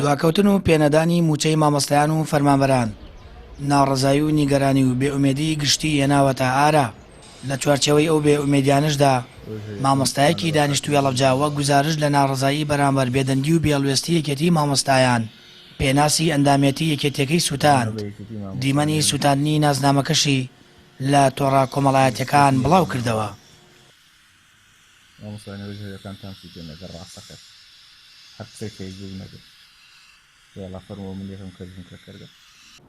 دواکەوتن و پێنەدانی موچەی مامۆستایان و فەرمانبەران ناڕەزایی و نیگەرانی و بێئومێدی گشتی هێناوەتە ئارە. لە چوارچەوەی ئەو بێئومێدیانشدا مامۆستایەکی دانیشتووی هەڵەبجا وەک گزارش لە ناڕەزایی بەرامبەر بێدەنگی و بێڵوێستی یەکێتی مامۆستایان، پێناسی ئەندامەتی یەکێتیەکەی سوتاند، دیمەنی سوتاندنی نازنامەکەشی لە تۆڕە کۆمەڵایەتیەکان بڵاو کردەوە.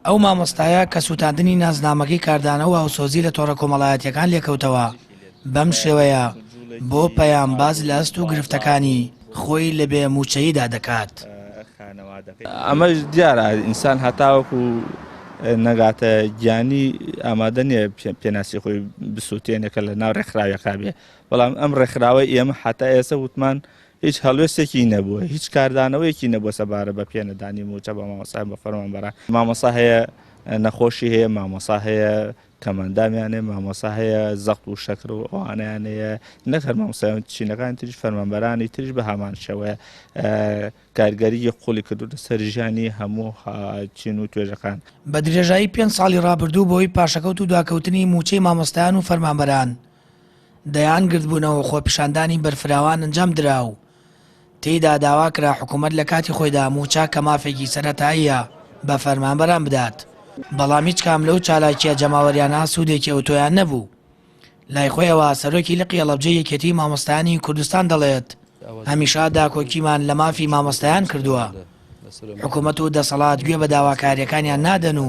ئەو مامۆستایە کە سوتاندنی نازنامەکەی کاردانە و هاوسۆزی لە تۆڕە کۆمەڵایەتیەکان لێکەوتەوە، بەم شێوەیە بۆ پەیامباز لە ئەست و گرفتەکانی خۆی لە بێ موچەییدا دەکات. ئەمە دیارە ئینسان هەتاوەکو نەگاتە گیانی ئامادە نییە پێناسی خۆی بسووتێنێکە لە ناو ڕێکخراوێکا بێ، بەڵام ئەم ڕێکخراوەی ئێمە حتا ئێستا وتمان هیچ هەڵوێستێکی نەبووە، هیچ کاردانەوەیەکی نەبووە سەبارە بە پێنەدانی موچە بە مامۆستا بە فەرمانبەران. مامۆستا هەیە نەخۆشی هەیە، مامۆستا هەیە کەمەندامیانێ، مامۆستا هەیە زەخت و شەکر و ئەوانیان هەیە، نەک هەر مامۆستایان چینەکانی تریش فەرمانبەرانی تریش بە هەمان شێوەیە کارگەری قوڵی کردو لەسەر ژیانی هەموو چین و توێژەکان. بە درێژایی 5 ساڵی ڕابردوو بۆی پاشەکەوت و دواکەوتنی موچەی مامۆستایان و فەرمانبەران دەیان گرتبوونەوە خۆپیشاندانی بەرفراوان ئەنجام درا و تێیدا داوا کرا حکوومەت لە کاتی خۆیدا موچە کە مافێکی سەرەتاییە بە فەرمانبەران بدات، بەڵام هیچ کام لەو چالاکیە جەماوەریانە سوودێکی ئۆتۆیان نەبوو. لای خۆیەوە سەرۆکی لقی هەڵەبجەی یەکێتی مامۆستایانی کوردستان دەڵێت هەمیشە داکۆکیمان لە مافی مامۆستایان کردووە. حکوومەت و دەسەڵات گوێ بە داواکاریەکانیان نادەن و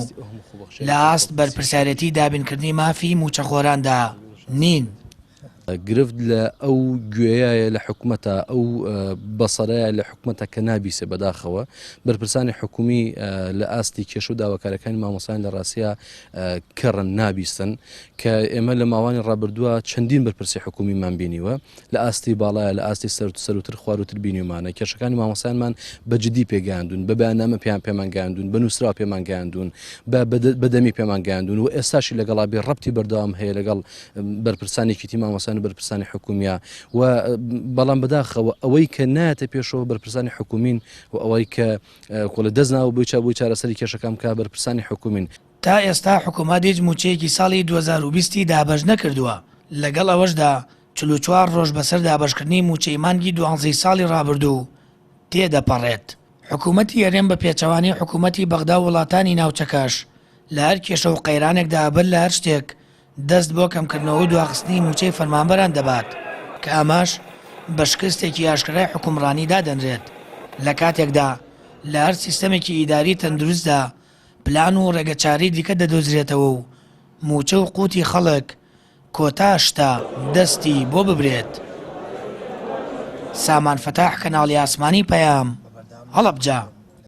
لە ئاست بەرپرسیارەتی دابینکردنی مافی موچەخۆراندا نین. گرفت لە ئەو گوێیایە لە حکوومەتە، ئەو بەسەرایە لە حکوومەتە کە نابیسێ بەداخەوە بەرپرسانی حکومی لە ئاستی کێش و داواکارەکانی مامۆستایان لە ڕاستیە کەڕن نابیستن کە ئێمە لە ماوانی ڕابردووە چەندین بەرپرسی حکومیمان بینیوە لە ئاستی باڵایە، لە ئاستی سەروتر خواروتر بینیومانە. کێشەکانی مامۆستایانمان بەجددی پێگەاندون، بە بەیاننامە پێمان گەاندون، بە نووسراوە پێمان گەاندون، بەدەمی پێمان گەاندون و ئێستاشی لەگەڵا بێ ڕەبتی بەردەوام هەیە لەگەڵ بەرپرسانێکی مامۆستایان بەرپرسانی حکومیە و بەڵام بەداخەوە ئەوەی کە نایەتە پێشەوە بەرپرسانی حکومین و ئەوەی کە کۆلە دەستناوە بۆی چارەسەری کێشەکەم کا بەرپرسانی حکومین. تا ئێستا حکوومەت هیچ موچەیەکی ساڵی 2020 دابەش نەکردووە. لەگەڵ ئەوەشدا 44 ڕۆژ بەسەر دابەشکردنی موچەی مانگی 12 ساڵی ڕابردوو تێدەپەڕێت. حکوومەتی هەرێم بە پێچەوانی حکوومەتی بەغدا و وڵاتانی ناوچەکەش لە هەر کێشە و قەیرانێکدا بەر لە هەر شتێک دەست بۆ کەمکردنەوە دواخستنی موچەی فەرمانبەران دەبات کە ئەماش بە شکستێکی ئاشکرای حکومڕانی دادەنرێت لە کاتێکدا لە هەر سیستەمێکی ئیداری تەندروستدا پلان و ڕێگەچاری دیکە دەدۆزرێتەوە و موچە و قوتی خەڵک کۆتاشتا دەستی بۆ ببرێت. سامان فەتاح، کەناڵی ئاسمانی پەیام، هەڵەبجە.